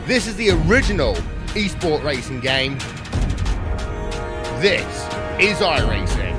This is the original esport racing game. This is iRacing.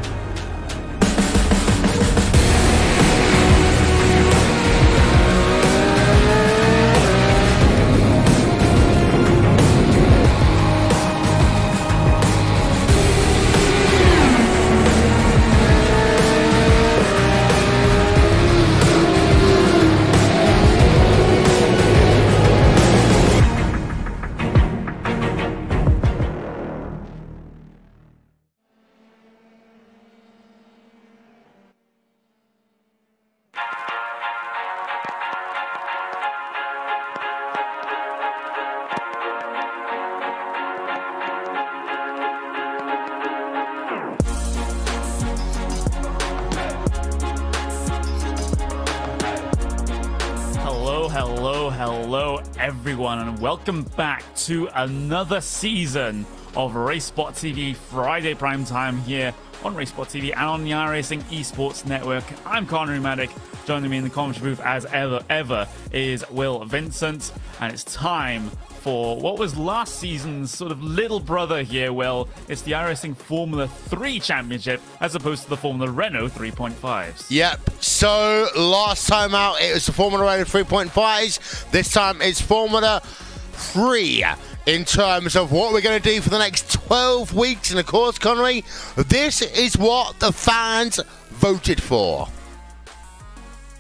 Hello everyone, and welcome back to another season of RaceSpotTV Friday Prime Time here on RaceSpotTV and on the iRacing Esports Network. I'm Conor Maddock. Joining me in the commentary booth as ever is Will Vincent, and it's time for what was last season's sort of little brother here, Will. It's the iRacing Formula 3 Championship as opposed to the Formula Renault 3.5s. Yep, so last time out it was the Formula Renault 3.5s. This time it's Formula 3 in terms of what we're going to do for the next 12 weeks. And of course, Connery, this is what the fans voted for.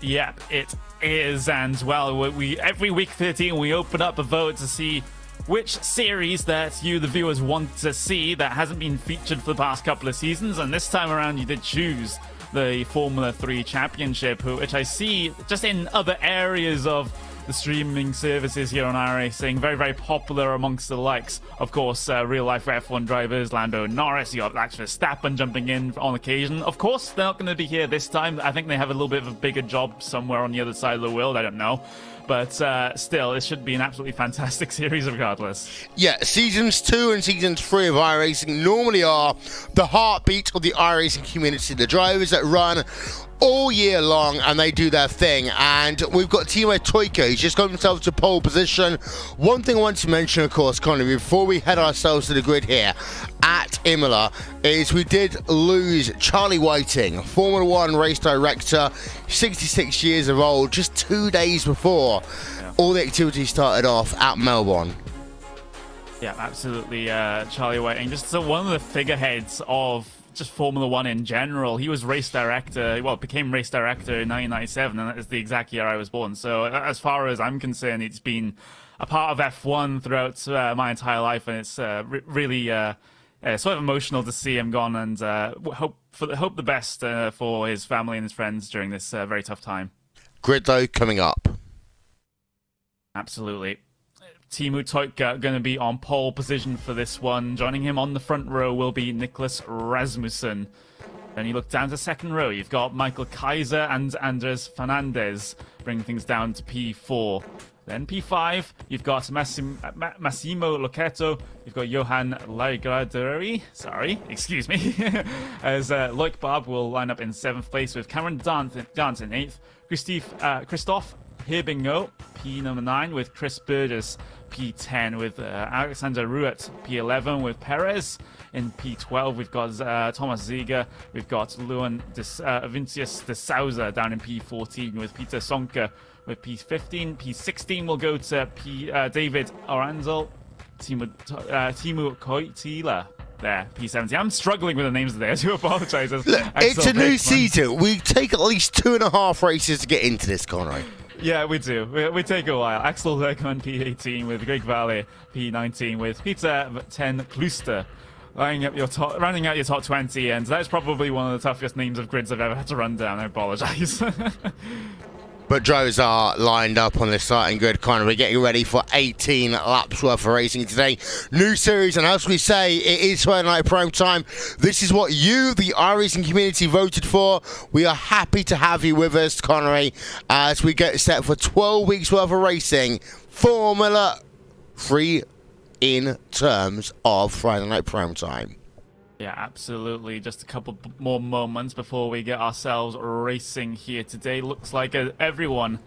Yep, it is, and well, we every week 13 we open up a vote to see which series that you, the viewers, want to see that hasn't been featured for the past couple of seasons, and this time around you did choose the Formula 3 Championship, which I see just in other areas of the streaming services here on iRacing, very popular amongst the likes, of course, real-life F1 drivers, Lando Norris, you got Max Verstappen jumping in on occasion. Of course, they're not going to be here this time. I think they have a little bit of a bigger job somewhere on the other side of the world, I don't know. But still, it should be an absolutely fantastic series regardless. Yeah, Seasons 2 and Seasons 3 of iRacing normally are the heartbeat of the iRacing community, the drivers that run all year long and they do their thing. And we've got Timo Toika, he's just got himself to pole position. One thing I want to mention, of course, Connie, before we head ourselves to the grid here at Imola, is we did lose Charlie Whiting, Formula 1 race director, 66 years of old, just 2 days before all the activity started off at Melbourne. Yeah, absolutely. Charlie Whiting, just one of the figureheads of just Formula 1 in general. He was race director, well, became race director in 1997, and that is the exact year I was born. So as far as I'm concerned, it's been a part of F1 throughout my entire life, and it's really sort of emotional to see him gone, and hope the best for his family and his friends during this very tough time. Grid, though, coming up. Absolutely. Timo Toika going to be on pole position for this one. Joining him on the front row will be Nicholas Rasmussen. Then you look down to second row. You've got Michael Kaiser and Andres Fernandez, bringing things down to P4. Then P5, you've got Massimo Locchetto, you've got Johan Laigraderi, excuse me, as Loic Barb will line up in 7th place with Cameron Dance in 8th, Christophe Herbingo, P number 9, with Chris Burgess, P10, with Alexander Ruet, P11, with Perez. In P12, we've got Thomas Ziegler, we've got Vincius de Souza down in P14, with Peter Sonka with P15. P16 will go to David Oranzel, Timu Koitila. There, P17. I'm struggling with the names there. I do apologize. Look, it's a new season. We take at least 2.5 races to get into this, Conroy. Yeah, we do. We take a while. Axel Lekman, P18, with Greg Valley, P19, with Peter 10 Kluster, rounding out your top 20, and that's probably one of the toughest names of grids I've ever had to run down. I apologize. But drivers are lined up on this starting grid, Conor. We're getting ready for 18 laps worth of racing today. New series, and as we say, it is Friday Night Prime Time. This is what you, the iRacing community, voted for. We are happy to have you with us, Connery, as we get set for 12 weeks worth of racing. Formula 3 in terms of Friday Night Prime Time. Yeah, absolutely. Just a couple more moments before we get ourselves racing here today. Looks like everyone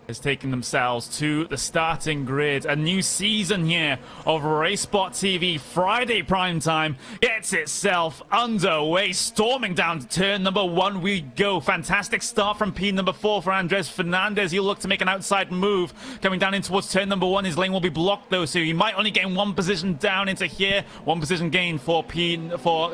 is taking themselves to the starting grid. A new season here of RaceSpotTV Friday primetime gets itself underway. Storming down to turn number 1 we go. Fantastic start from P number 4 for Andres Fernandez. He'll look to make an outside move. Coming down in towards turn number 1. His lane will be blocked though, so he might only gain 1 position down into here. 1 position gain for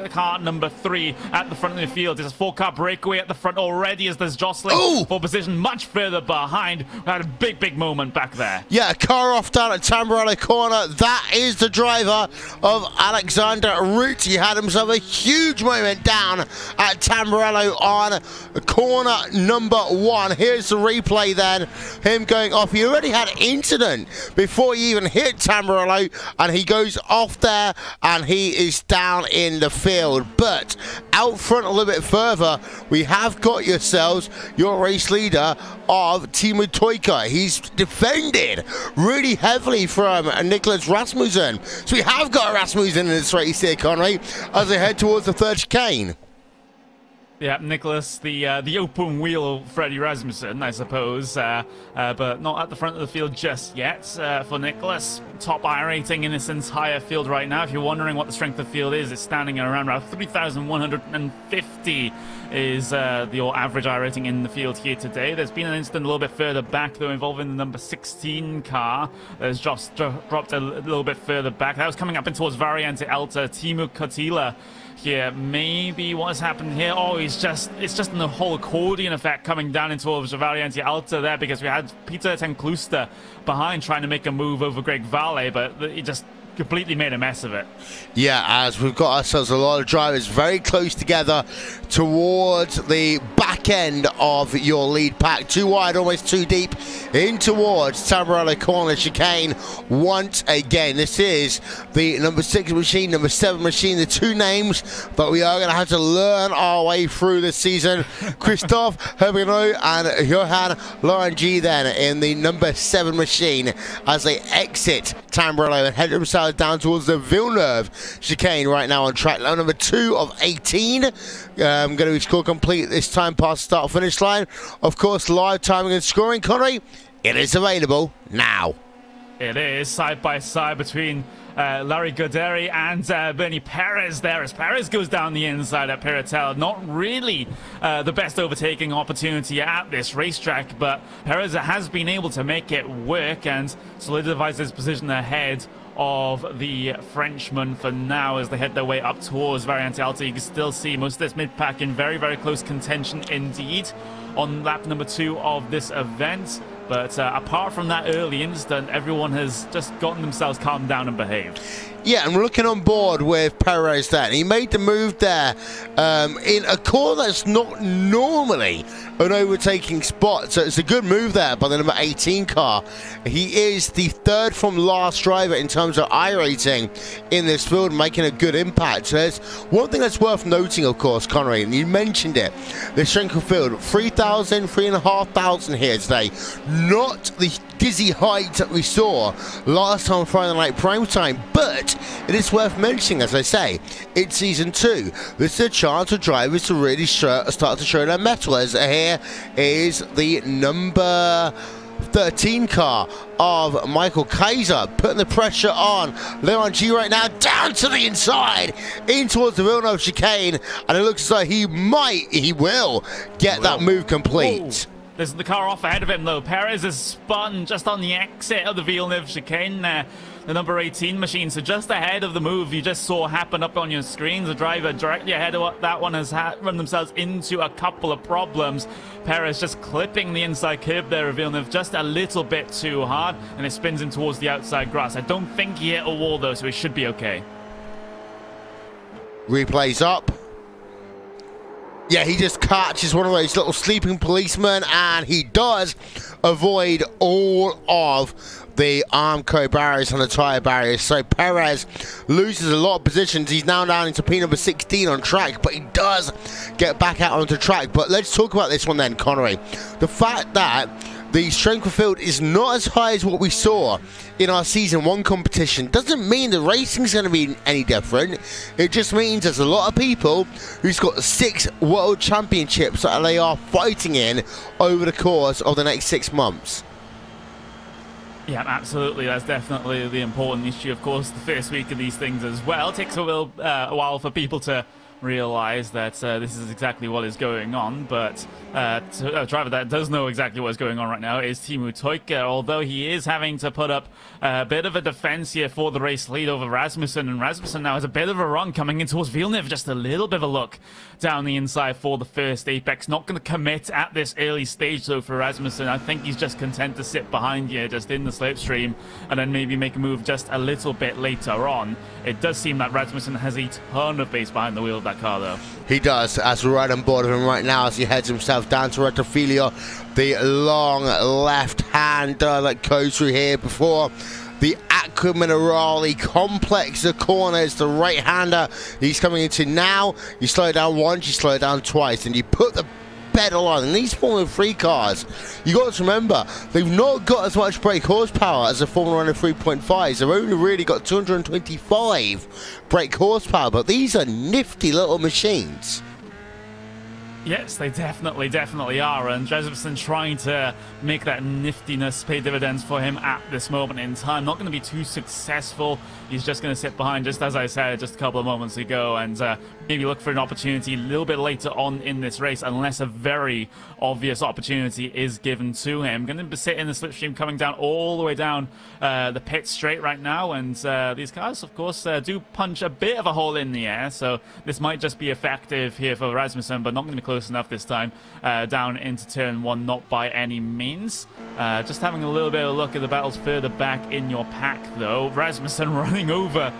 car number 3 at the front of the field. There's a 4-car breakaway at the front already as there's jostling for position much further behind. Had a big moment back there. Yeah, a car off down at Tamburello corner. That is the driver of Alexander Root. He had himself a huge moment down at Tamburello on corner number 1. Here's the replay then. Him going off. He already had incident before he even hit Tamburello, and he goes off there and he is down in the field. But out front a little bit further, we have got yourselves your race leader of Teemu Toika. He's defended really heavily from Nicholas Rasmussen. So we have got Rasmussen in this race here, Conway, as they head towards the 3rd chicane. Yeah, Nicholas, the open wheel Freddie Rasmussen, I suppose, but not at the front of the field just yet for Nicholas. Top I rating in this entire field right now. If you're wondering what the strength of field is, it's standing at around 3,150 is the average I rating in the field here today. There's been an incident a little bit further back, though, involving the number 16 car. There's just dropped a little bit further back. That was coming up in towards Variante Alta. Teemu Kotila here. Maybe what has happened here? Oh, it's just in the whole accordion effect coming down into Variante Alta there, because we had Peter Tenkluster behind trying to make a move over Greg Valle, but he just completely made a mess of it. Yeah, as we've got ourselves a lot of drivers very close together towards the back end of your lead pack. 2 wide, almost 2 deep, in towards Tamburello corner chicane once again. This is the number 6 machine, number 7 machine, the 2 names, but we are going to have to learn our way through this season. Christophe Herbino and Johan Lorangi then in the number 7 machine as they exit Tamburello and head themselves down towards the Villeneuve chicane right now on track lap number 2 of 18. Going to be score complete this time past start finish line. Of course, live timing and scoring, Connery, it is available now. It is side by side between Larry Goderi and Bernie Perez there, as Perez goes down the inside at Piratel. Not really the best overtaking opportunity at this racetrack, but Perez has been able to make it work and solidifies his position ahead of the Frenchman for now as they head their way up towards Variante Alta. You can still see most of this mid-pack in very close contention indeed on lap number 2 of this event. But apart from that early incident, everyone has just gotten themselves calmed down and behaved. Yeah, and we're looking on board with Perez there. He made the move there in a corner that's not normally an overtaking spot. So it's a good move there by the number 18 car. He is the 3rd from last driver in terms of I rating in this field, making a good impact. So there's one thing that's worth noting, of course, Connery, and you mentioned it, the strength of field, 3,000, 3,500 here today. Not the dizzy height that we saw last time Friday Night Primetime, but it is worth mentioning, as I say, it's season 2. This is a chance for drivers to really start to show their mettle, as here is the number 13 car of Michael Kaiser, putting the pressure on Leon G right now, down to the inside, in towards the Villeneuve chicane, and it looks like he will get that move complete. Whoa. There's the car off ahead of him, though. Perez is spun just on the exit of the Villeneuve chicane there. The number 18 machine, so just ahead of the move you just saw happen up on your screens. The driver directly ahead of that one has run themselves into a couple of problems. Perez just clipping the inside curb there of Villeneuve just a little bit too hard, and it spins him towards the outside grass. I don't think he hit a wall, though, so he should be okay. Replays up. Yeah, he just catches one of those little sleeping policemen, and he does avoid all of the Armco barriers and the tyre barriers. So Perez loses a lot of positions. He's now down into P number 16 on track, but he does get back out onto track. But let's talk about this one then, Connery. The fact that the strength of field is not as high as what we saw in our Season 1 competition doesn't mean the racing's going to be any different. It just means there's a lot of people who's got 6 world championships that they are fighting in over the course of the next 6 months. Yeah, absolutely. That's definitely the important issue. Of course, the first week of these things as well takes a while for people to realize that this is exactly what is going on, but a driver that does know exactly what is going on right now is Teemu Toika, although he is having to put up a bit of a defense here for the race lead over Rasmussen, and Rasmussen now has a bit of a run coming in towards Villeneuve, just a little bit of a look down the inside for the first apex. Not going to commit at this early stage though for Rasmussen. I think he's just content to sit behind here just in the slipstream and then maybe make a move just a little bit later on. It does seem that Rasmussen has a ton of pace behind the wheel of that car though. He does, as we're right on board of him right now as he heads himself down to Rettofilia, the long left hander that goes through here before the Aqua Minerale complex of corners, the right hander he's coming into now. You slow down once, you slow down twice, and you put the pedal on. And these Formula 3 cars, you got to remember, they've not got as much brake horsepower as the Formula 1 and 3.5s. They've only really got 225 brake horsepower, but these are nifty little machines. Yes, they definitely are, and Rasmussen trying to make that niftiness pay dividends for him at this moment in time. Not going to be too successful. He's just going to sit behind, just as I said just a couple of moments ago, and maybe look for an opportunity a little bit later on in this race, unless a very obvious opportunity is given to him. Going to sit in the slipstream, coming down all the way down the pit straight right now, and these cars, of course, do punch a bit of a hole in the air, so this might just be effective here for Rasmussen, but not going to be close enough this time down into turn 1, not by any means. Just having a little bit of a look at the battles further back in your pack though. Rasmussen running over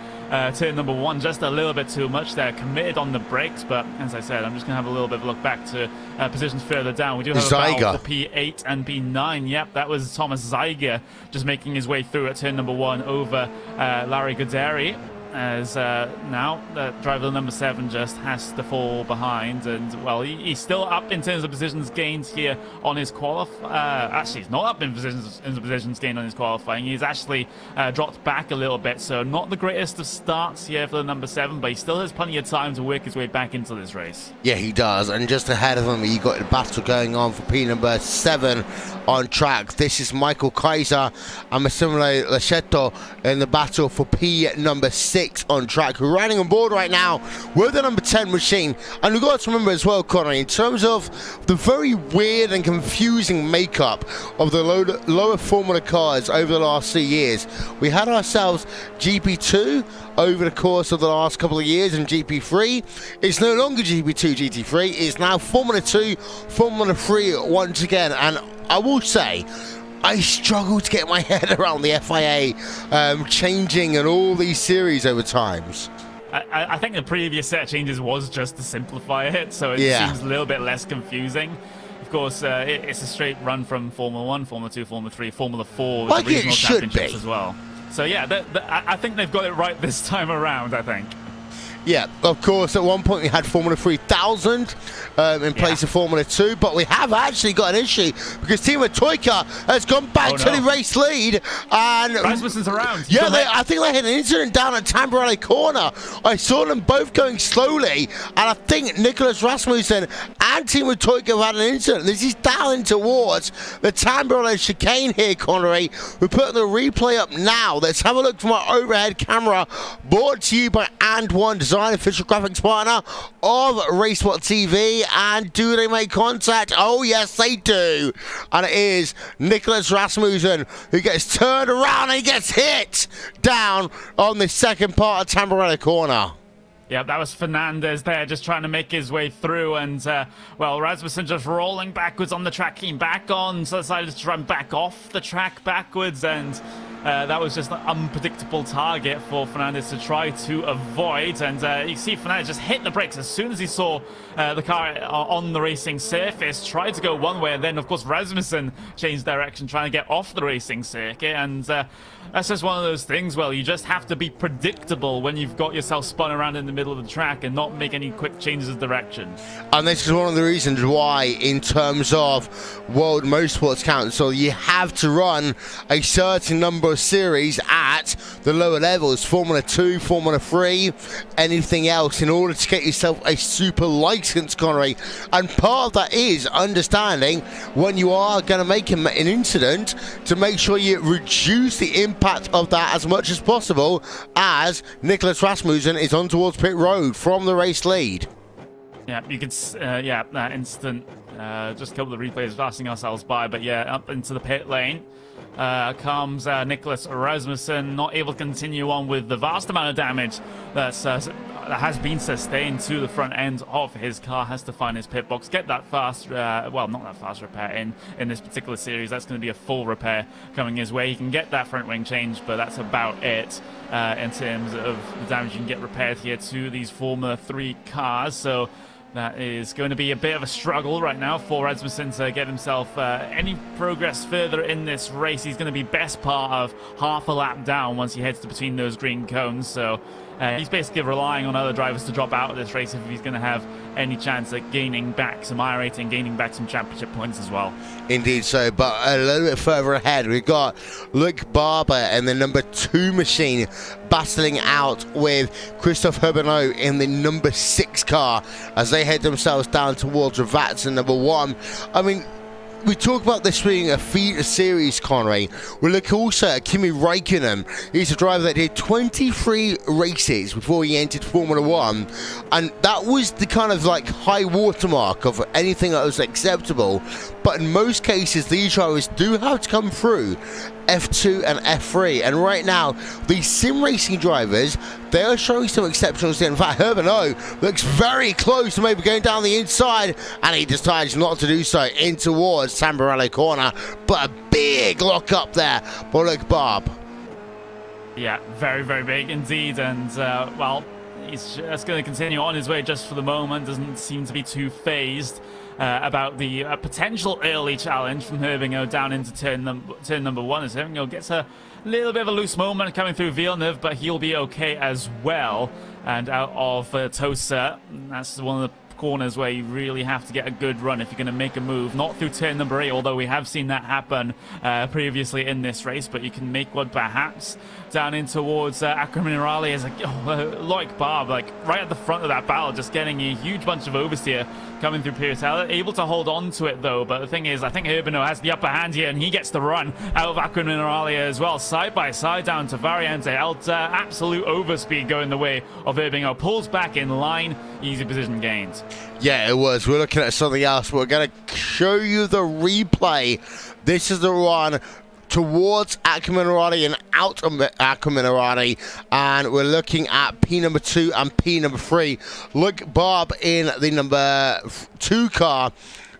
turn number 1 just a little bit too much there, committed on the brakes, but as I said, I'm just going to have a little bit of a look back to positions further down. We do have a battle for P8 and P9. Yep, that was Thomas Zeiger just making his way through at turn number 1 over Larry Goderi. As now the driver number 7 just has to fall behind, and well, he's still up in terms of positions gained here on his actually he's not up in positions gained on his qualifying. He's actually dropped back a little bit, so not the greatest of starts here for the number 7, but he still has plenty of time to work his way back into this race. Yeah, he does, and just ahead of him you got the battle going on for P number 7 on track. This is Michael Kaiser and Massimile Lascetto in the battle for P number 6 on track, who are riding on board right now with the number 10 machine. And we've got to remember as well, Conor, in terms of the very weird and confusing makeup of the lower Formula cars over the last 3 years, we had ourselves GP2 over the course of the last couple of years, and GP3 it's no longer GP2 GT3, it's now Formula 2 Formula 3 once again. And I will say, I struggle to get my head around the FIA changing and all these series over times. I think the previous set of changes was just to simplify it, so it seems a little bit less confusing. Of course, it's a straight run from Formula 1, Formula 2, Formula 3, Formula 4 with the regional championships as well. So yeah, I think they've got it right this time around, I think. Yeah, of course, at one point we had Formula 3000 in place of Formula 2, but we have actually got an issue because Teemu Toika has gone back to the race lead, and Rasmussen's around. Yeah, I think they had an incident down at Tamburelli corner. I saw them both going slowly, and I think Nicholas Rasmussen and Teemu Toika have had an incident. This is down towards the Tamburelli chicane here, Connery. We're putting the replay up now. Let's have a look from our overhead camera, brought to you by And1 Design, official graphics partner of RaceSpotTV. And do they make contact? Oh yes, they do. And it is Nicholas Rasmussen who gets turned around and he gets hit down on the second part of Tamburelli corner. Yeah, that was Fernandez there, just trying to make his way through, and well, Rasmussen just rolling backwards on the track, came back on, so decided to run back off the track backwards, and that was just an unpredictable target for Fernandez to try to avoid. And you see Fernandez just hit the brakes as soon as he saw the car on the racing surface, tried to go one way, and then of course Rasmussen changed direction trying to get off the racing circuit. And that's just one of those things, well, you just have to be predictable when you've got yourself spun around in the middle of the track and not make any quick changes of direction. And this is one of the reasons why, in terms of World Motorsports Council, you have to run a certain number Formula Series at the lower levels, Formula 2, Formula 3, anything else, in order to get yourself a super license, Connery. And part of that is understanding when you are going to make an incident to make sure you reduce the impact of that as much as possible, as Nicholas Rasmussen is on towards pit road from the race lead. Yeah, you could, yeah, that instant, just a couple of replays passing ourselves by, but yeah, up into the pit lane comes Nicholas Rasmussen, not able to continue on with the vast amount of damage that has been sustained to the front end of his car. Has to find his pit box, get that fast, well, not that fast repair in this particular series. That's going to be a full repair coming his way. He can get that front wing changed, but that's about it in terms of the damage you can get repaired here to these Formula 3 cars. So that is going to be a bit of a struggle right now for Rasmussen to get himself any progress further in this race. He's going to be best part of half a lap down once he heads to between those green cones. So he's basically relying on other drivers to drop out of this race if he's going to have any chance at gaining back some I rating, gaining back some championship points as well. Indeed so, but a little bit further ahead, we've got Luke Barber and the number 2 machine battling out with Christophe Herbinot in the number 6 car as they head themselves down towards Ravats in number 1. I mean, we talk about this being a feeder series, Conway. We look also at Kimi Räikkönen. He's a driver that did 23 races before he entered Formula 1, and that was the kind of like high watermark of anything that was acceptable. But in most cases, these drivers do have to come through F2 and F3, and right now these sim racing drivers, they are showing some exceptional stuff. In fact, Herbinot looks very close to maybe going down the inside, and he decides not to do so in towards Tamburello corner, but a big lock up there for Luke Barb. Yeah, very, very big indeed, and well, he's just going to continue on his way just for the moment. Doesn't seem to be too phased about the potential early challenge from Herbinot down into turn number 1, as Herbinot gets a little bit of a loose moment coming through Villeneuve, but he'll be okay as well. And out of Tosa, that's one of the corners where you really have to get a good run if you're going to make a move. Not through turn number 8, although we have seen that happen previously in this race, but you can make one perhaps down in towards Acqua Minerale as like Barb, like right at the front of that battle, just getting a huge bunch of oversteer coming through Piratella, able to hold on to it though. But the thing is, I think Herbinot has the upper hand here, and he gets the run out of Acqua Minerale as well, side by side down to Variante Alta. Absolute overspeed going the way of Herbinot, pulls back in line, easy position gains. Yeah, it was. We're looking at something else. We're going to show you the replay. This is the run towards Acqua Minerale and out of Acqua Minerale, and we're looking at P number 2 and P number 3. Luke Barb in the number 2 car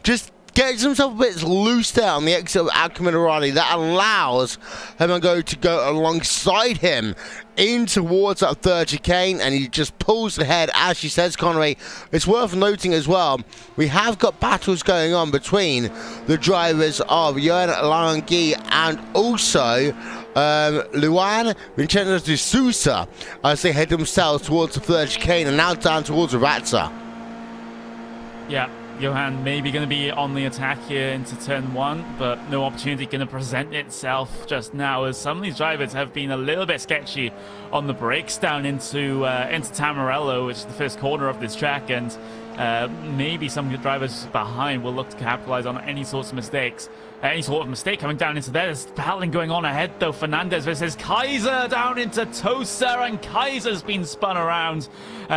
just gets himself a bit loose there on the exit of Acqua Minerale. That allows him to go alongside him in towards that third chicane, and he just pulls ahead. As she says, Conway, it's worth noting as well, we have got battles going on between the drivers of Johan Langui and also Luan Vincenzo de Sousa as they head themselves towards the third chicane and now down towards Ravazza. Yeah, Johan maybe going to be on the attack here into turn 1, but no opportunity going to present itself just now, as some of these drivers have been a little bit sketchy on the brakes down into Tamburello, which is the first corner of this track, and maybe some of the drivers behind will look to capitalize on any sorts of mistakes. Any sort of mistake coming down into there. There's battling going on ahead though. Fernandez versus Kaiser down into Tosa, and Kaiser's been spun around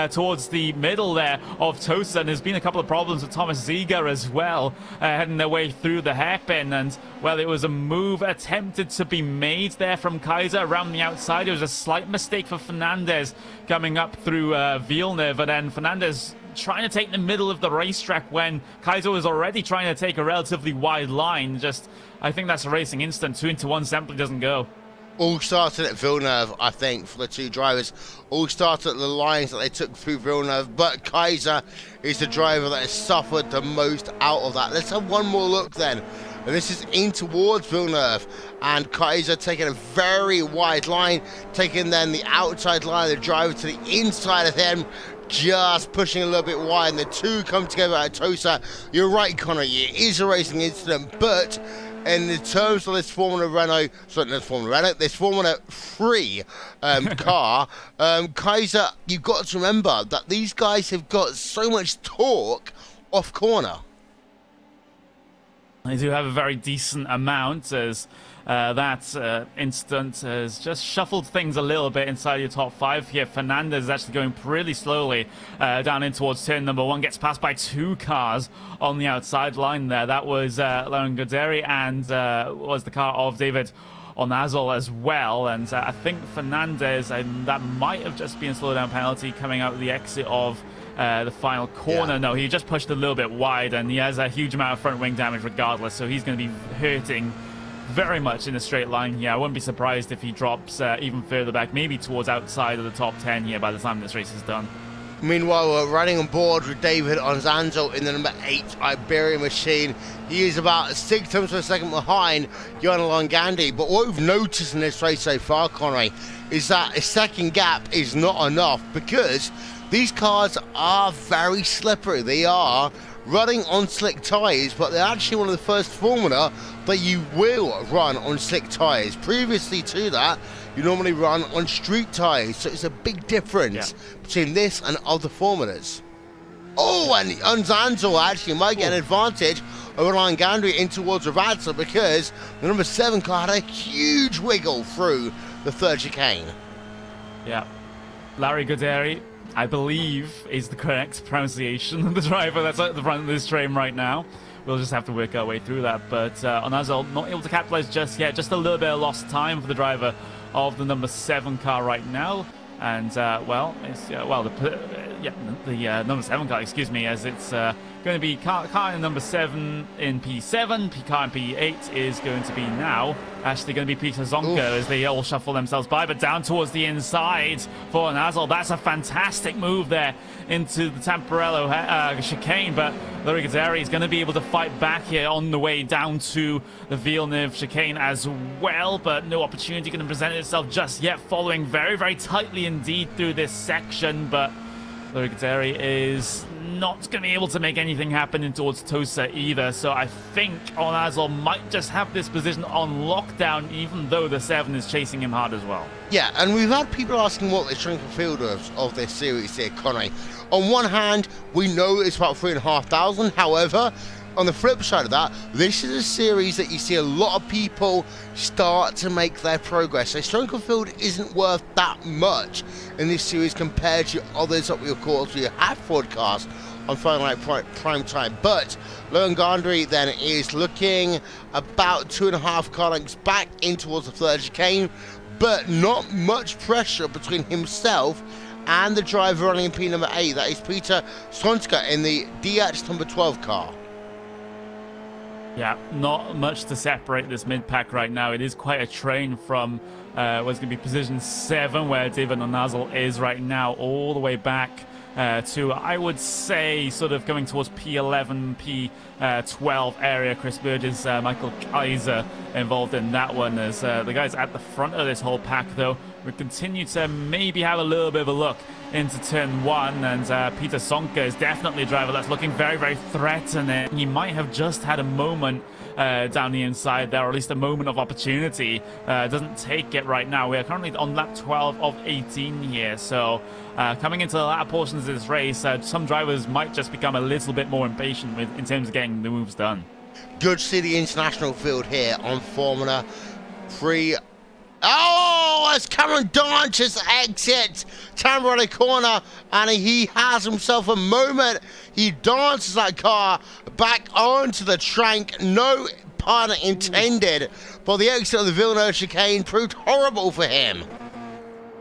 towards the middle there of Tosa, and there's been a couple of problems with Thomas Ziegler as well, heading their way through the hairpin, and well, it was a move attempted to be made there from Kaiser around the outside. It was a slight mistake for Fernandez coming up through Villeneuve, and then Fernandez trying to take the middle of the racetrack when Kaiser was already trying to take a relatively wide line. Just, I think that's a racing instant. 2 into 1 simply doesn't go. All started at Villeneuve, I think, for the two drivers. All started at the lines that they took through Villeneuve, but Kaiser is the driver that has suffered the most out of that. Let's have one more look then. And this is in towards Villeneuve, and Kaiser taking a very wide line, taking then the outside line of the driver to the inside of him, just pushing a little bit wide, and the two come together at Tosa. You're right, Connor, it is a racing incident, but in the terms of this Formula Renault, sorry, not Formula Renault, this Formula 3 car, Kaiser, you've got to remember that these guys have got so much torque off corner. They do have a very decent amount, as that incident has just shuffled things a little bit inside your top 5 here. Fernandez is actually going pretty slowly down in towards turn number 1. Gets passed by 2 cars on the outside line there. That was Lauren Goderi and was the car of David Onazol as well. And I think Fernandez, that might have just been a slowdown penalty coming out of the exit of the final corner. No, he just pushed a little bit wide, and he has a huge amount of front wing damage regardless, so he's going to be hurting very much in a straight line here. I wouldn't be surprised if he drops even further back, maybe towards outside of the top 10 here by the time this race is done. Meanwhile, we're running on board with David Onzanzo in the number 8 Iberia machine. He is about 6 tenths per second behind Johanna Longandi. But what we've noticed in this race so far, Conway, is that a second gap is not enough, because these cars are very slippery. They are running on slick tyres, but they're actually one of the first Formula that you will run on slick tyres. Previously to that, you normally run on street tyres, so it's a big difference between this and other Formulas. Oh, and Onzanzo actually might get an advantage over Ryan Gandry in towards Ravazza, because the number 7 car had a huge wiggle through the third chicane. Yeah, Larry Goderi, I believe, is the correct pronunciation of the driver that's at the front of this train right now. We'll just have to work our way through that. But Onazol not able to capitalize just yet. Just a little bit of lost time for the driver of the number 7 car right now. And, well, it's, the number 7 car, excuse me, as it's going to be car in number 7 in P7. Car in P8 is going to be now actually going to be Peter Zonka as they all shuffle themselves by, but down towards the inside for Onazol. That's a fantastic move there into the Tamburello chicane, but Larry Goderi is going to be able to fight back here on the way down to the Villeneuve chicane as well, but no opportunity going to present itself just yet, following very, very tightly indeed through this section. But Larry Goderi is not going to be able to make anything happen in towards Tosa either, so I think Onazol might just have this position on lockdown, even though the 7 is chasing him hard as well. Yeah, and we've had people asking what the strength of field of this series here, Conway. On one hand, we know it's about 3,500. However, on the flip side of that, this is a series that you see a lot of people start to make their progress. So strength of field isn't worth that much in this series compared to others that we, of course, we have broadcast on Friday Night Prime Time. But Lohan Gandry then is looking about 2.5 car lengths back in towards the third chicane, but not much pressure between himself and the driver running in P number 8. That is Peter Sonska in the DH number 12 car. Yeah, not much to separate this mid-pack right now. It is quite a train from what's going to be position 7, where David Onazol is right now, all the way back to, I would say, sort of going towards P11, P12 area. Chris Burgess, Michael Kaiser involved in that one, as the guys at the front of this whole pack, though, we continue to maybe have a little bit of a look into turn 1, and Peter Sonka is definitely a driver that's looking very, very threatening. He might have just had a moment down the inside there, or at least a moment of opportunity. Doesn't take it right now. We are currently on lap 12 of 18 here, so coming into the latter portions of this race, some drivers might just become a little bit more impatient in terms of getting the moves done. Good to see the international field here on Formula 3. Oh, as Cameron Darn just exits Tamburello corner, and he has himself a moment. He dances that car back onto the track. No pun intended, but the exit of the Villeneuve chicane proved horrible for him.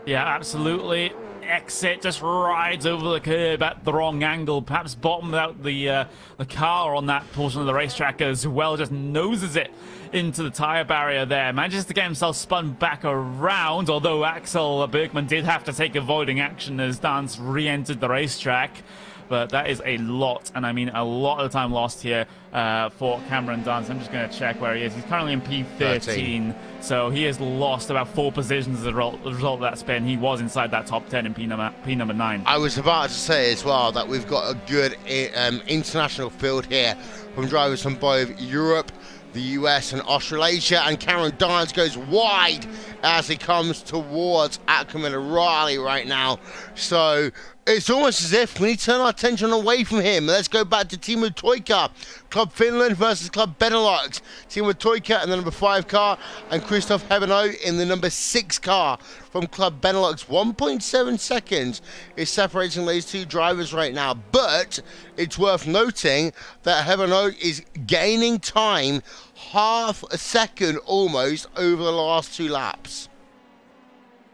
Yeah, absolutely. Exit just rides over the curb at the wrong angle, perhaps bottomed out the car on that portion of the racetrack as well, just noses it into the tire barrier there, manages to get himself spun back around, although Axel Bergman did have to take avoiding action as Dance re-entered the racetrack. But that is a lot, and I mean a lot of time lost here for Cameron Dance. I'm just going to check where he is. He's currently in P13, so he has lost about 4 positions as a result of that spin. He was inside that top 10 in P number 9. I was about to say as well that we've got a good international field here from drivers from both Europe, the US and Australasia, and Cameron Dines goes wide as he comes towards Ackerman and Riley right now. So it's almost as if we need to turn our attention away from him. Let's go back to Teemu Toika. Club Finland versus Club Benelux. Teemu Toika in the number 5 car, and Christophe Hebeno in the number 6 car from Club Benelux. 1.7 seconds is separating these two drivers right now. But it's worth noting that Hebeno is gaining time, half a second almost, over the last 2 laps.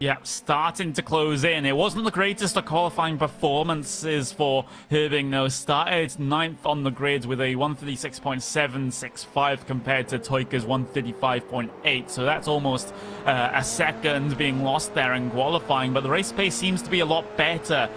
Yeah, starting to close in. It wasn't the greatest of qualifying performances for Herbing, though. Started 9th on the grid with a 136.765 compared to Toika's 135.8. So that's almost a second being lost there in qualifying. But the race pace seems to be a lot better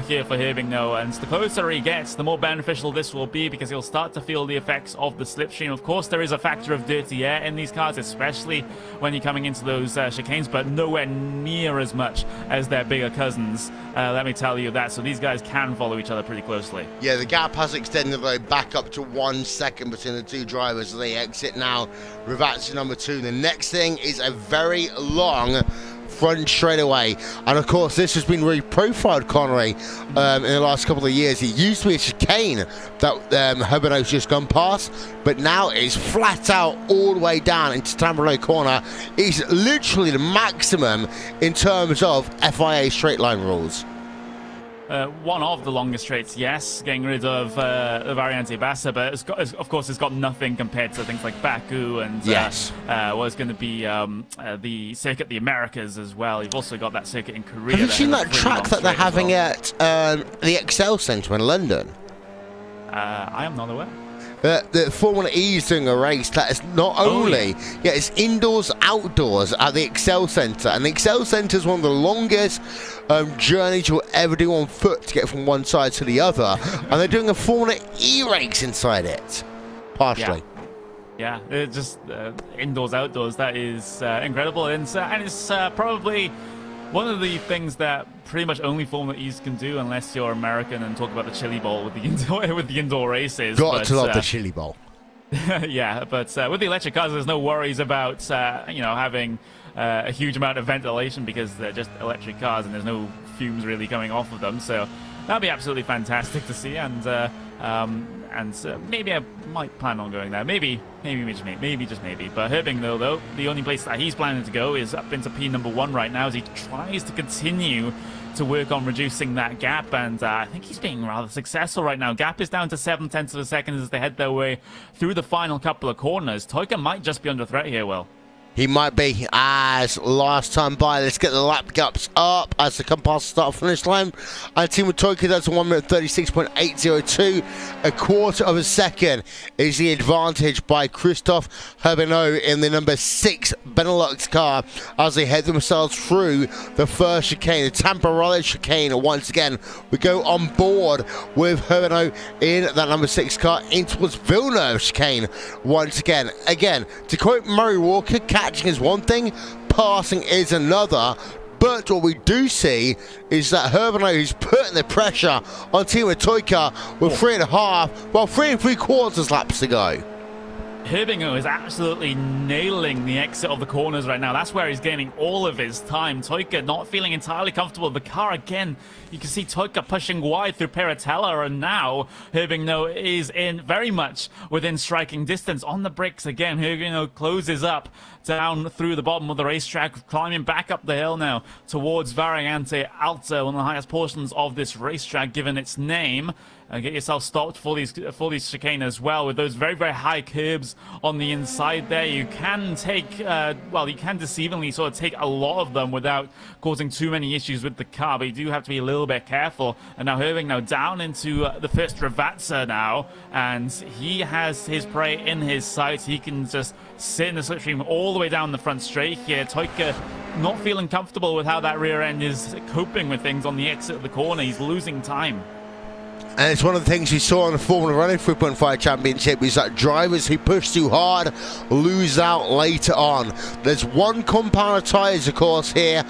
here for Herbing, though. And the closer he gets, the more beneficial this will be, because he'll start to feel the effects of the slipstream. Of course, there is a factor of dirty air in these cars, especially when you're coming into those chicanes, but nowhere near as much as their bigger cousins, let me tell you that. So these guys can follow each other pretty closely. Yeah, the gap has extended though back up to 1 second between the two drivers as they exit now. Ravazza number 2. The next thing is a very long front straightaway, and of course this has been really profiled, Connery, in the last couple of years. It used to be a chicane that Hebeno's just gone past, but now it's flat out all the way down into Tamburello corner. It's literally the maximum in terms of FIA straight line rules. One of the longest straights, yes, getting rid of the Variante Bassa, but of course it's got nothing compared to things like Baku and yes, what's going to be the circuit, the Americas as well. You've also got that circuit in Korea. Have you seen that track that they're having at the Excel Centre in London? I am not aware. The Formula E is doing a race that is not only, yeah, it's indoors, outdoors at the Excel Centre, and the Excel Centre is one of the longest journeys you'll ever do on foot to get from one side to the other, and they're doing a Formula E race inside it, partially. Yeah, it's just indoors, outdoors. That is incredible, and it's probably one of the things that pretty much only Formula E's can do, unless you're American and talk about the Chili Bowl with the indoor races. Got to love the Chili Bowl. Yeah, but with the electric cars, there's no worries about having a huge amount of ventilation, because they're just electric cars and there's no fumes really coming off of them. So that'd be absolutely fantastic to see, and maybe I might plan on going there. Maybe just maybe. But Herbing, though, the only place that he's planning to go is up into P1 right now, as he tries to continue to work on reducing that gap, and I think he's being rather successful right now. Gap is down to 0.7 of a second as they head their way through the final couple of corners. Toika might just be under threat here, Will. He might be, as last time by. Let's get the lap gaps up as they come past the start-finish line. And Teemu Toika does a 1:36.802. A quarter of a second is the advantage by Christophe Hebeno in the number 6 Benelux car as they head themselves through the first chicane, the Tamburello chicane. Once again, we go on board with Hebeno in that number 6 car in towards Villeneuve chicane. Once again, to quote Murray Walker, catching is one thing, passing is another. But what we do see is that Hebeno is putting the pressure on Teemu Toika with 3.5, well, 3 3/4 laps to go. Herbing is absolutely nailing the exit of the corners right now. That's where he's gaining all of his time. Toika not feeling entirely comfortable with the car again. You can see Toika pushing wide through Peratella, and now Herbing is in very much within striking distance. On the brakes again, Herbing closes up down through the bottom of the racetrack, climbing back up the hill now towards Variante Alta, one of the highest portions of this racetrack given its name. Get yourself stopped for these chicane as well, with those very, very high curbs on the inside there. You can take, you can deceivingly sort of take a lot of them without causing too many issues with the car, but you do have to be a little bit careful. And now Herbing down into the first Ravazza now, and he has his prey in his sights. He can just sit in the slipstream all the way down the front straight here. Toika not feeling comfortable with how that rear end is coping with things on the exit of the corner. He's losing time. And it's one of the things we saw in the Formula Renault 3.5 Championship is that drivers who push too hard lose out later on. There's one compound of tyres, of course, here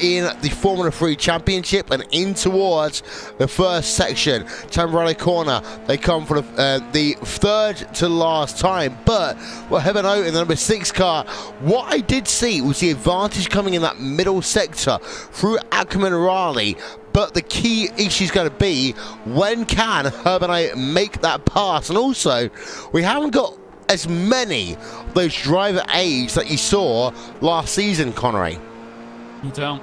in the Formula 3 Championship and in towards the first section. Tamburello corner, they come for the third to last time. But what Heaven out in the number 6 car, what I did see was the advantage coming in that middle sector through Ackerman and Raleigh. But the key issue is going to be when can Herbinay make that pass, and also we haven't got as many of those driver aids that you saw last season, Connery. You don't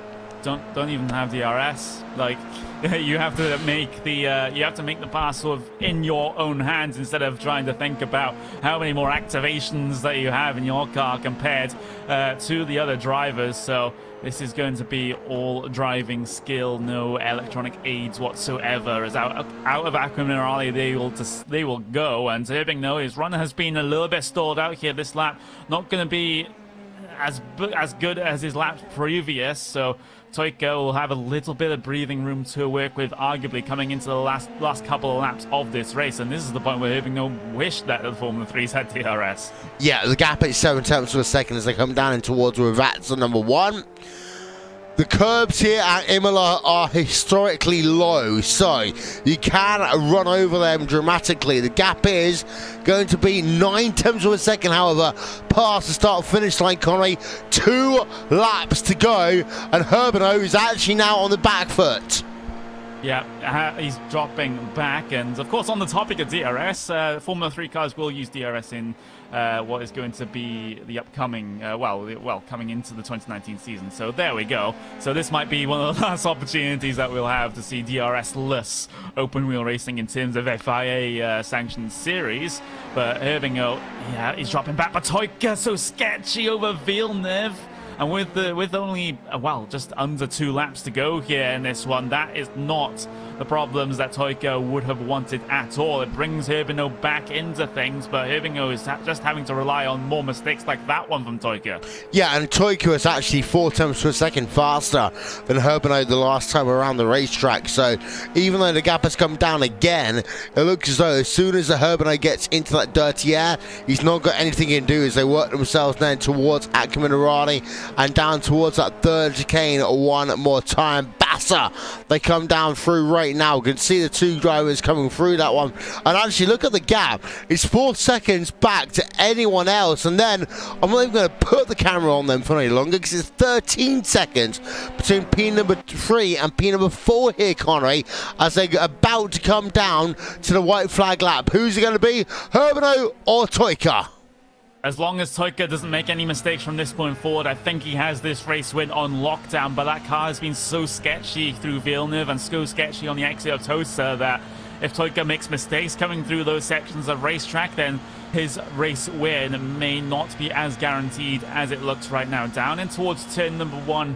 even have the RS. Like, you have to make the pass sort of in your own hands instead of trying to think about how many more activations that you have in your car compared to the other drivers. So this is going to be all driving skill, no electronic aids whatsoever. As out of Ackerman Raleigh, they will go. And Herbinay, his run has been a little bit stalled out here this lap. Not going to be as good as his laps previous, so Toika will have a little bit of breathing room to work with, arguably coming into the last couple of laps of this race. And this is the point where Herbinay wished that the Formula 3s had DRS. Yeah, the gap is 7 tenths of a second as they come down in towards Ravazza number 1. The curbs here at Imola are historically low, so you can run over them dramatically. The gap is going to be 9 tenths of a second, however, past the start-finish line, Connery. 2 laps to go, and Herbinay is actually now on the back foot. Yeah, he's dropping back, and of course on the topic of DRS, Formula 3 cars will use DRS in what is going to be the upcoming, coming into the 2019 season. So there we go. So this might be one of the last opportunities that we'll have to see DRS-less open wheel racing in terms of FIA sanctioned series. But Herbinay, yeah, he's dropping back, but Toika so sketchy over Villeneuve. And with only, just under 2 laps to go here in this one, that is not the problems that Toika would have wanted at all. It brings Herbinay back into things, but Herbinay is just having to rely on more mistakes like that one from Toika. Yeah, and Toika was actually 4 tenths per second faster than Herbinay the last time around the racetrack. So even though the gap has come down again, it looks as though as soon as the Herbinay gets into that dirty air, he's not got anything he can do as they work themselves then towards Ackerman and Raleigh and down towards that third chicane one more time. Bassa, they come down through right now. You can see the 2 drivers coming through that one. And actually, look at the gap. It's 4 seconds back to anyone else. And then I'm not even going to put the camera on them for any longer because it's 13 seconds between P number 3 and P number 4 here, Connery, as they're about to come down to the white flag lap. Who's it going to be? Herbinay or Toika? As long as Toika doesn't make any mistakes from this point forward, I think he has this race win on lockdown. But that car has been so sketchy through Villeneuve and so sketchy on the exit of Tosa that if Toika makes mistakes coming through those sections of racetrack, then his race win may not be as guaranteed as it looks right now. Down in towards turn number 1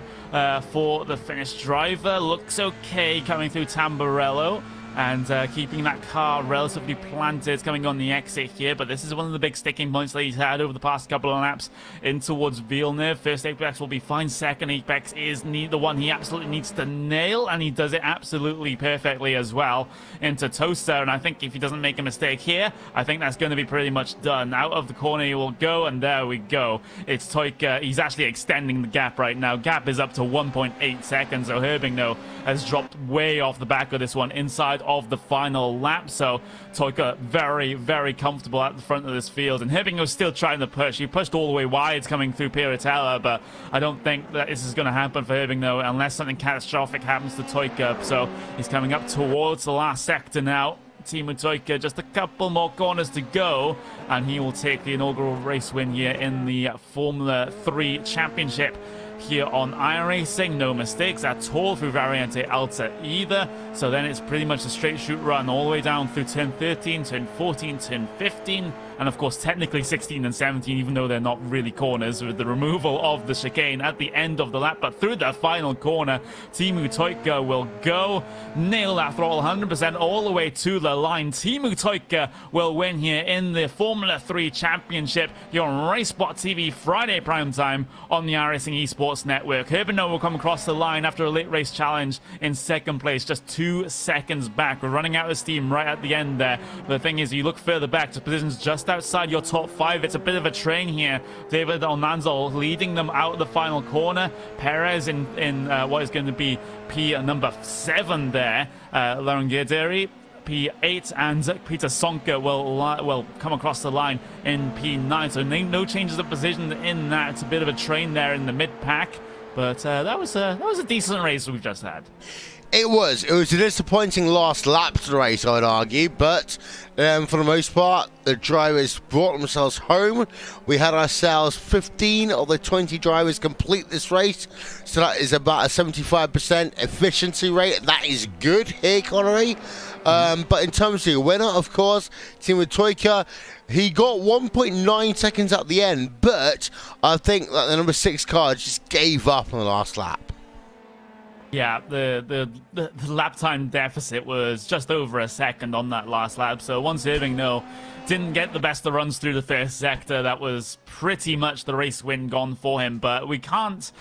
for the Finnish driver. Looks okay coming through Tamburello. And keeping that car relatively planted coming on the exit here. But this is one of the big sticking points that he's had over the past couple of laps in towards Villeneuve. First apex will be fine. Second apex is the one he absolutely needs to nail. And he does it absolutely perfectly as well into Tosa. And I think if he doesn't make a mistake here, I think that's going to be pretty much done. Out of the corner he will go, and there we go. It's Toika. He's actually extending the gap right now. Gap is up to 1.8 seconds. So Herbinay has dropped way off the back of this one inside of the final lap. So Toika very, very comfortable at the front of this field, and Herbinay was still trying to push. He pushed all the way wide coming through Piratella, but I don't think that this is going to happen for Herbinay unless something catastrophic happens to Toika. So he's coming up towards the last sector now. Teemu Toika, just a couple more corners to go, and he will take the inaugural race win here in the Formula 3 Championship here on iRacing. No mistakes at all through Variante Alta either. So then it's pretty much a straight shoot run all the way down through turn 13, turn 14, turn 15, and of course technically 16 and 17, even though they're not really corners, with the removal of the chicane at the end of the lap. But through the final corner, Teemu Toikka will go, nail that throttle 100% all the way to the line. Teemu Toikka will win here in the Formula 3 Championship here on RaceSpotTV Friday prime time on the iRacing Esports Network. Herbino will come across the line after a late race challenge in second place, just 2 seconds back. We're running out of steam right at the end there. The thing is, you look further back to positions just outside your top 5. It's a bit of a train here. David Almanzol leading them out of the final corner. Perez in what is going to be P number 7 there. Lauren Girderi P8, and Peter Sonka will come across the line in P9. So no changes of position in that. It's a bit of a train there in the mid-pack, but that was a decent race we've just had. It was a disappointing last lap to the race, I'd argue, but for the most part, the drivers brought themselves home. We had ourselves 15 of the 20 drivers complete this race, so that is about a 75% efficiency rate. That is good here, Connery. But in terms of the winner, of course, Teemu Toikka, he got 1.9 seconds at the end, but I think that the number 6 car just gave up on the last lap. Yeah, the lap time deficit was just over a second on that last lap. So once Herbino didn't get the best of runs through the first sector, that was pretty much the race win gone for him. But we can't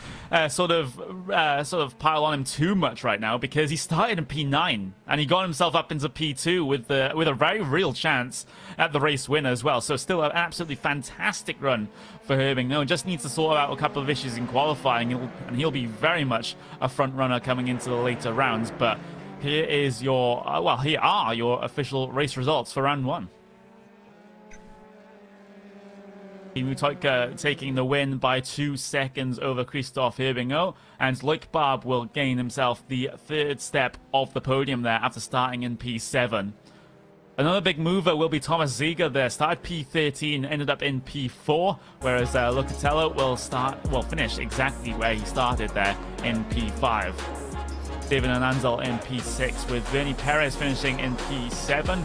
sort of pile on him too much right now, because he started in P9 and he got himself up into P2 with a very real chance at the race win as well. So still an absolutely fantastic run for Herbino. Just needs to sort out a couple of issues in qualifying, and he'll be very much a front runner coming into the later rounds. But here is your here are your official race results for round 1. Teemu Toikka taking the win by 2 seconds over Christoph Herbino, and Loic Barb will gain himself the 3rd step of the podium there after starting in P7. Another big mover will be Thomas Ziegler there. Started P13, ended up in P4, whereas Locatello will finish exactly where he started there in P5. David Ananzal in P6, with Bernie Perez finishing in P7.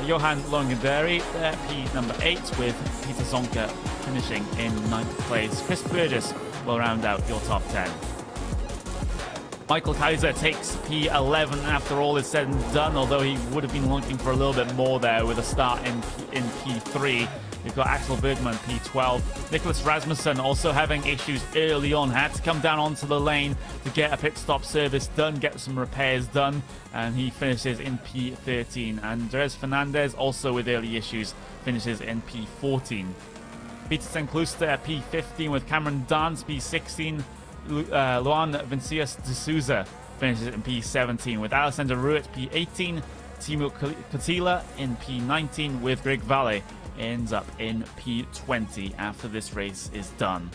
Johan Longaderi, P number 8, with Peter Zonka finishing in 9th place. Chris Burgess will round out your top 10. Michael Kaiser takes P11 after all is said and done, although he would have been looking for a little bit more there with a start in P3. We've got Axel Bergman, P12. Nicholas Rasmussen also having issues early on. Had to come down onto the lane to get a pit stop service done, get some repairs done, and he finishes in P13. Andres Fernandez, also with early issues, finishes in P14. Peter Sencluster, P15, with Cameron Dance, P16. Luan Vincius de Souza finishes in P17, with Alessandro Ruiz, P18. Timo Kotila in P19, with Greg Valle ends up in P20 after this race is done.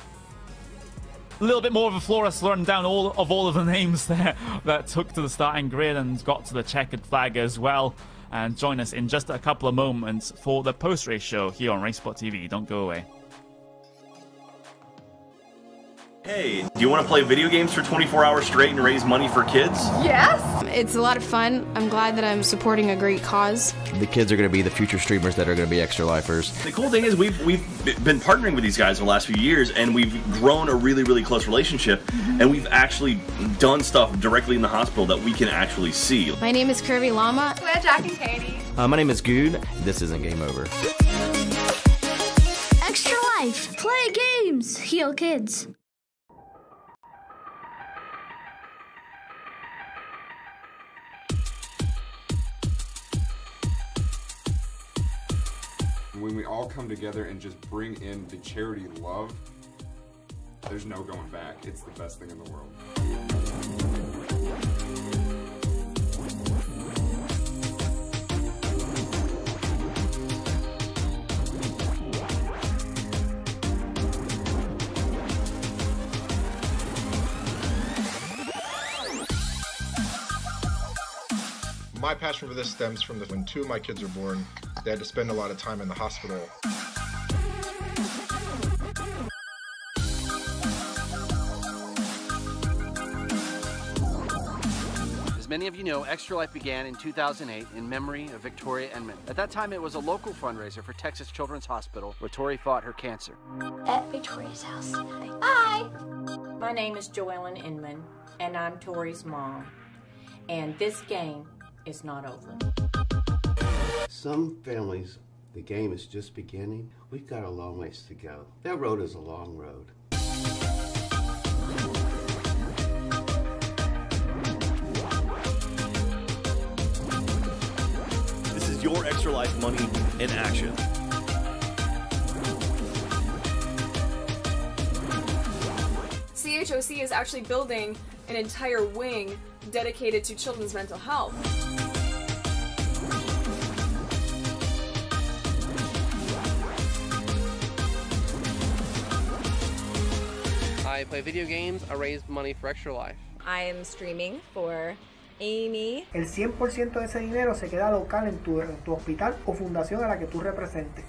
A little bit more of a flawless rundown all of the names there that took to the starting grid and got to the checkered flag as well. And join us in just a couple of moments for the post-race show here on RaceSpotTV. Don't go away. Hey, do you want to play video games for 24 hours straight and raise money for kids? Yes! It's a lot of fun. I'm glad that I'm supporting a great cause. The kids are going to be the future streamers that are going to be extra lifers. The cool thing is we've been partnering with these guys in the last few years, and we've grown a really, really close relationship, and we've actually done stuff directly in the hospital that we can actually see. My name is Curvy Llama. We're Jack and Katie. My name is Good. This isn't game over. Extra life. Play games. Heal kids. When we all come together and just bring in the charity love, there's no going back. It's the best thing in the world. My passion for this stems from when 2 of my kids were born. They had to spend a lot of time in the hospital. As many of you know, Extra Life began in 2008 in memory of Victoria Inman. At that time, it was a local fundraiser for Texas Children's Hospital, where Tori fought her cancer. At Victoria's house. Bye! My name is Joellen Inman, and I'm Tori's mom. And this game is not over. Some families, the game is just beginning. We've got a long ways to go. That road is a long road. This is your Extra Life money in action. CHOC is actually building an entire wing dedicated to children's mental health. I play video games, I raise money for Extra Life. I am streaming for Amy. El 100% de ese dinero se queda local en tu hospital o fundación a la que tú representes.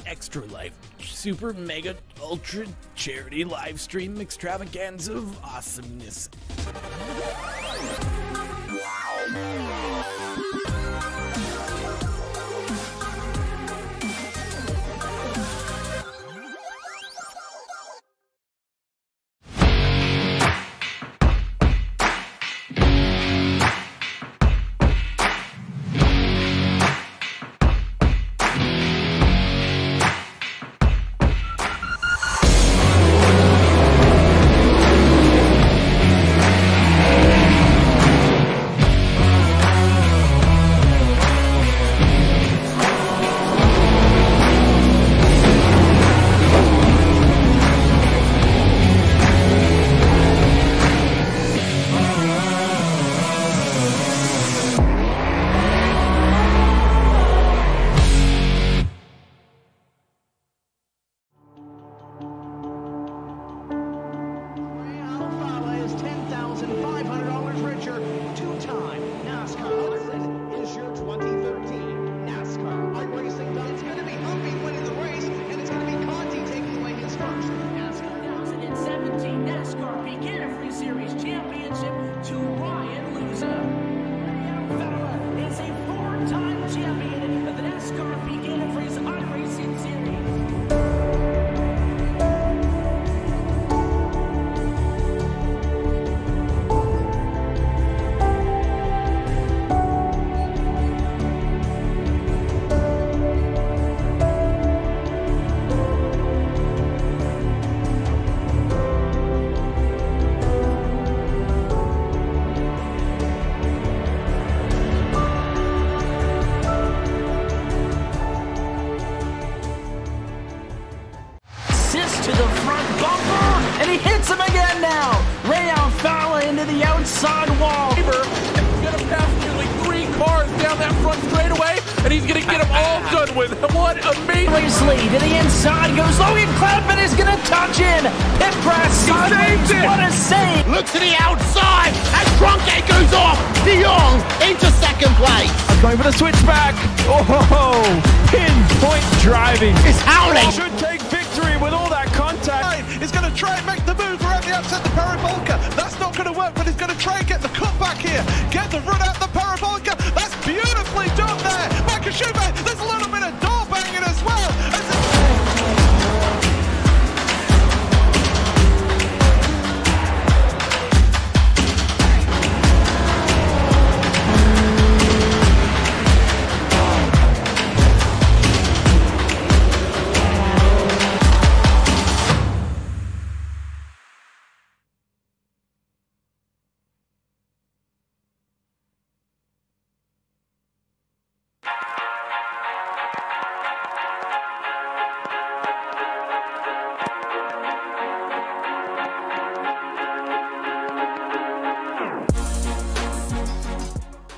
Extra Life Super Mega Ultra Charity Live Stream Extravaganza of Awesomeness. To the front bumper, and he hits him again now. Ray Alfala into the outside wall. He's gonna pass nearly 3 cars down that front straightaway, and he's gonna get them all done with. What amazing! To the inside goes Logan Cloudman is gonna touch in. Pit press sideways. What a save! Look to the outside as Trunkgate goes off. De Jong into second place. I'm going for the switchback. Oh, pinpoint driving. It's howling. Should take victory with all that contact. He's going to try and make the move around the outside the parabolica. That's not going to work, but he's going to try and get the cutback here. Get the run out the parabolica. That's beautifully done there. Michael Schumacher, there's a little bit of door banging as well.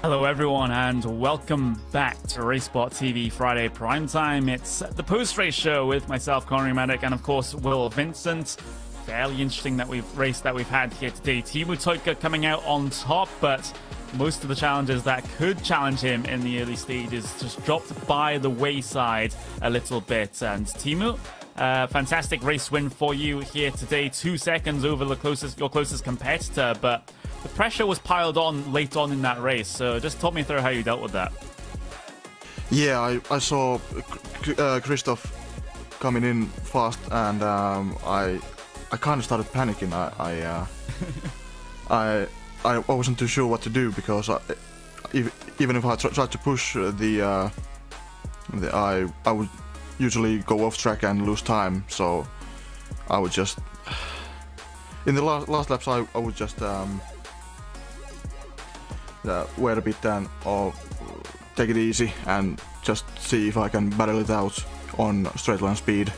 Hello everyone and welcome back to RaceSpotTV Friday Primetime. It's the post-race show with myself, Connery Maddock, and of course Will Vincent. Fairly interesting that we've had here today. Teemu Toika coming out on top, but most of the challengers that could challenge him in the early stages just dropped by the wayside a little bit. And Teemu, fantastic race win for you here today, 2 seconds over your closest competitor, but the pressure was piled on late on in that race. So just talk me through how you dealt with that. Yeah, I saw Christoph coming in fast, and I kind of started panicking. I wasn't too sure what to do, because even if I tried to push I would usually go off track and lose time. So I would just, in the last laps, I would just wait a bit or take it easy and just see if I can battle it out on straight line speed.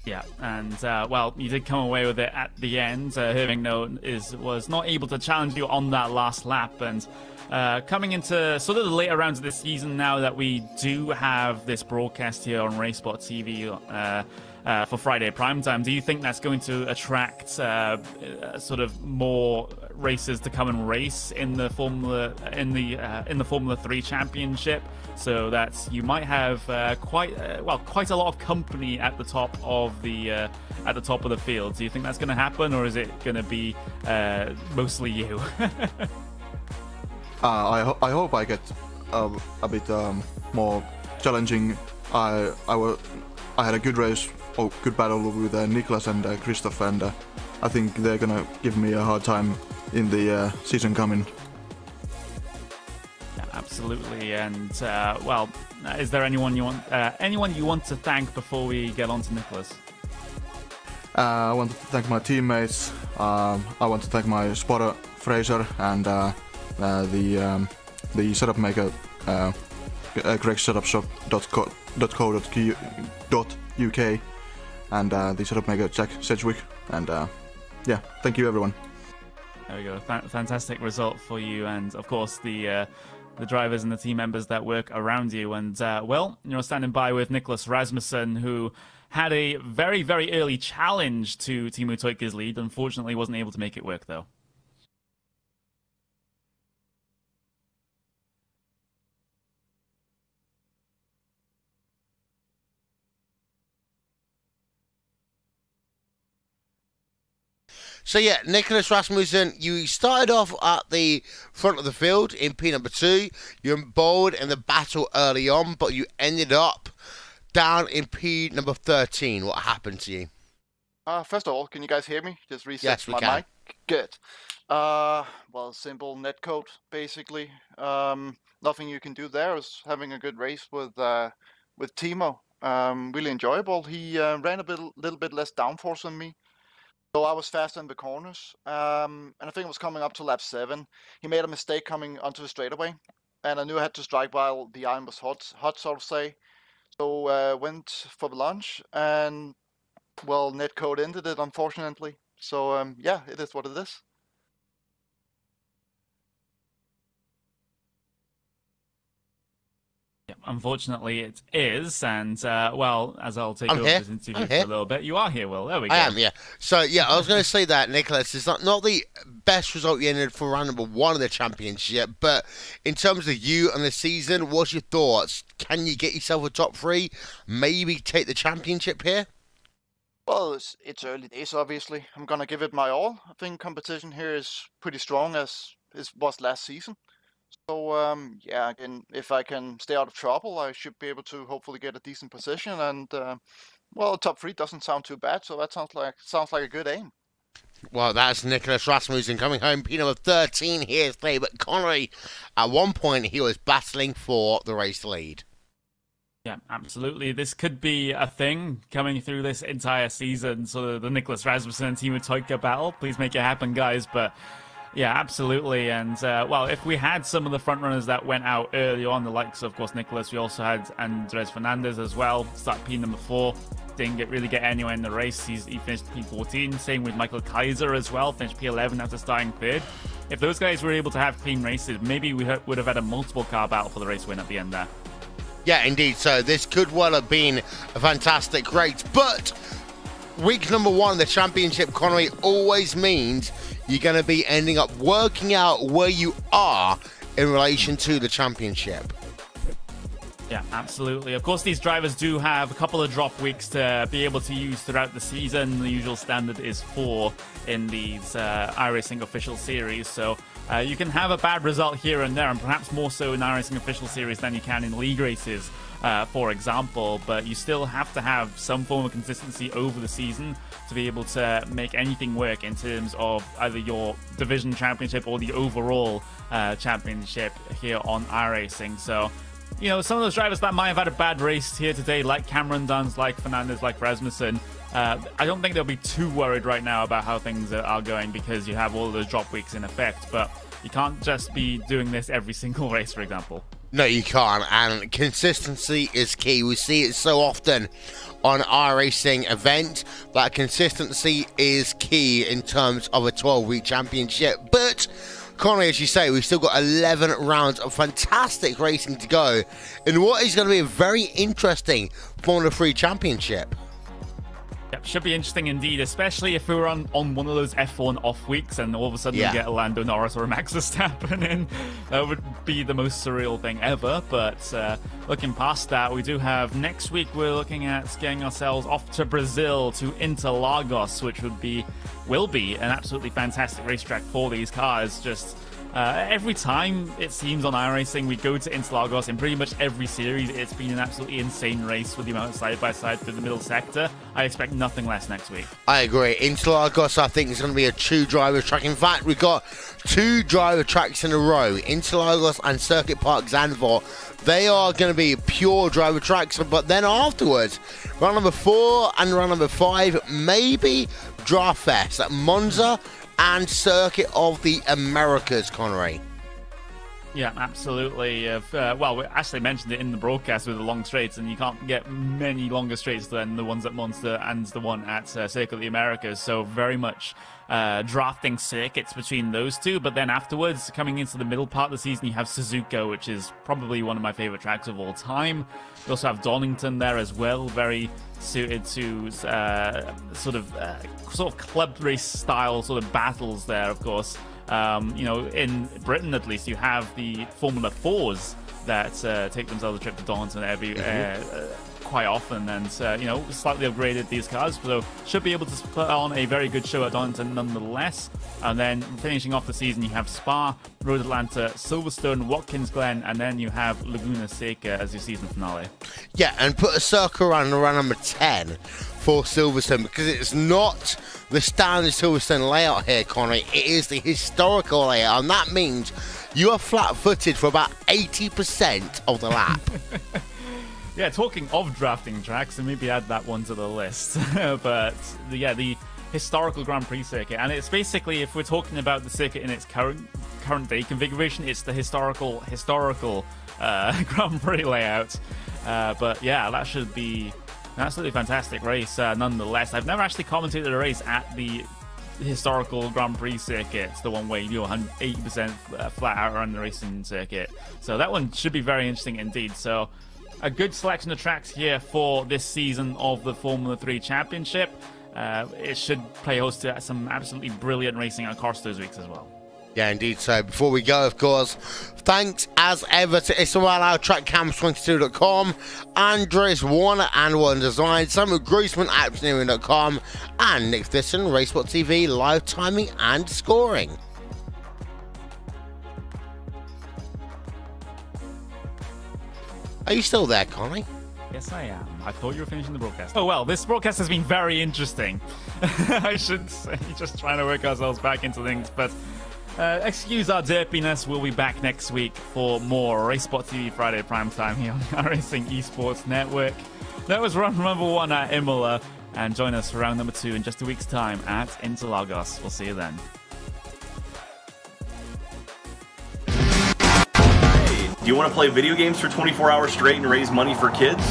Yeah, and well, you did come away with it at the end. Herving was not able to challenge you on that last lap, and coming into sort of the later rounds of this season, now that we do have this broadcast here on RaceSpotTV for Friday primetime, do you think that's going to attract sort of more racers to come and race in the Formula 3 Championship, so that you might have quite a lot of company at the top of the field? Do you think that's going to happen, or is it going to be mostly you? I hope I get a bit more challenging. I had a good race, good battle with Niklas and Christoph, and I think they're gonna give me a hard time in the season coming. Yeah, absolutely. And well, is there anyone you want to thank before we get on to Niklas? I want to thank my teammates. I want to thank my spotter Fraser and the setup maker gregsetupshop.co.uk and the setup maker Jack Sedgwick, and yeah, thank you everyone. There we go. Fantastic result for you, and of course the drivers and the team members that work around you. And well, you're standing by with Niklas Rasmussen, who had a very, very early challenge to Teemu Toikka's lead. Unfortunately, wasn't able to make it work though. So yeah, Niklas Rasmussen, you started off at the front of the field in P number 2. You embowled in the battle early on, but you ended up down in P number 13. What happened to you? First of all, can you guys hear me? Just reset yes, we my can. mic. Good. Well, simple netcode, basically. Nothing you can do there. I was having a good race with Timo. Really enjoyable. He ran a little bit less downforce than me. So I was faster in the corners, and I think it was coming up to lap 7. He made a mistake coming onto the straightaway, and I knew I had to strike while the iron was hot, so to say. So went for the lunge, and well, netcode ended it, unfortunately. So yeah, it is what it is. Yeah, unfortunately, it is, and well, as I'll take over this interview for a little bit, you are here, Will. There we go. I am, yeah. So yeah, I was going to say that, Niklas, it's not the best result you ended for round number 1 of the championship, but in terms of you and the season, what's your thoughts? Can you get yourself a top 3? Maybe take the championship here? Well, it's early days, obviously. I'm going to give it my all. I think competition here is pretty strong, as it was last season. So yeah, again, if I can stay out of trouble, I should be able to hopefully get a decent position. And well, top 3 doesn't sound too bad, so that sounds like a good aim. Well, that's Niklas Rasmussen coming home, P number 13 here today. But Connery, at one point, he was battling for the race lead. Yeah, absolutely. This could be a thing coming through this entire season. So the Niklas Rasmussen and Teemu Toikka battle. Please make it happen, guys. But yeah, absolutely. And well, if we had some of the front runners that went out early on, the likes of course Niklas, we also had Andres Fernandez as well, start P number 4. Didn't really get anywhere in the race. He finished P14. Same with Michael Kaiser as well, finished P11 after starting 3rd. If those guys were able to have clean races, maybe we would have had a multiple car battle for the race win at the end there. Yeah, indeed. So this could well have been a fantastic race, but week number 1 of the championship, Connery, always means you're going to be ending up working out where you are in relation to the championship. Yeah, absolutely. Of course, these drivers do have a couple of drop weeks to be able to use throughout the season. The usual standard is 4 in these iRacing official series, so you can have a bad result here and there, and perhaps more so in iRacing official series than you can in league races, for example, but you still have to have some form of consistency over the season to be able to make anything work in terms of either your division championship or the overall championship here on iRacing. So, you know, some of those drivers that might have had a bad race here today, like Cameron Duns, like Fernandez, like Rasmussen, I don't think they'll be too worried right now about how things are going because you have all those drop weeks in effect, but you can't just be doing this every single race, for example. No, you can't, and consistency is key. We see it so often on our racing event, that consistency is key in terms of a 12-week championship. But, Connery, as you say, we've still got 11 rounds of fantastic racing to go in what is going to be a very interesting Formula 3 championship. Yep, should be interesting indeed, especially if we were on one of those F1 off weeks and all of a sudden we get a Lando Norris or a Max Verstappen in. That would be the most surreal thing ever, but looking past that, we do have next week, we're looking at getting ourselves off to Brazil, to Interlagos, which will be an absolutely fantastic racetrack for these cars. Just every time it seems on iRacing we go to Interlagos, in pretty much every series it's been an absolutely insane race with the amount of side-by-side through the middle sector. I expect nothing less next week. I agree. Interlagos, I think, is going to be a 2-driver track. In fact, we've got 2 driver tracks in a row, Interlagos and Circuit Park Zandvoort. They are going to be pure driver tracks, but then afterwards, round number 4 and round number 5, maybe Draft Fest at Monza and Circuit of the Americas, Connery. Yeah, absolutely. Well, we actually mentioned it in the broadcast with the long straights, and you can't get many longer straights than the ones at Monza and the one at Circuit of the Americas, so very much drafting circuits between those two. But then afterwards, coming into the middle part of the season, you have Suzuka, which is probably one of my favorite tracks of all time. You also have Donington there as well, very suited to sort of club race style sort of battles there, of course. You know, in Britain at least, you have the Formula 4s that take themselves a trip to Donington every quite often, and you know, slightly upgraded these cars, so should be able to put on a very good show at Donington nonetheless. And then finishing off the season, you have Spa, Road Atlanta, Silverstone, Watkins Glen, and then you have Laguna Seca as your season finale. Yeah, and put a circle around number 10 for Silverstone, because it's not the standard Silverstone layout here, Connery. It is the historical layout, and that means you are flat-footed for about 80% of the lap. Yeah, talking of drafting tracks, and maybe add that one to the list. But yeah, the historical Grand Prix circuit, and it's basically, if we're talking about the circuit in its current day configuration, it's the historical Grand Prix layout. But yeah, that should be an absolutely fantastic race nonetheless. I've never actually commentated a race at the historical Grand Prix circuit. It's the one where you do 80% flat out around the racing circuit. So that one should be very interesting indeed. So a good selection of tracks here for this season of the Formula 3 Championship. It should play host to some absolutely brilliant racing across those weeks as well. Yeah, indeed. So before we go, of course, thanks as ever to Imola, TrackCams22.com, Andres Warner and One Design, Samuel Grossman at Engineering.com, and Nick Thiston, RaceSpotTV, live timing and scoring. Are you still there, Connie? Yes, I am. I thought you were finishing the broadcast. Oh, well, this broadcast has been very interesting. I should say, just trying to work ourselves back into things, but excuse our derpiness. We'll be back next week for more RaceSpotTV Friday Prime Time here on our Racing Esports Network. That was round number 1 at Imola, and join us for round number 2 in just a week's time at Interlagos. We'll see you then. Do you want to play video games for 24 hours straight and raise money for kids?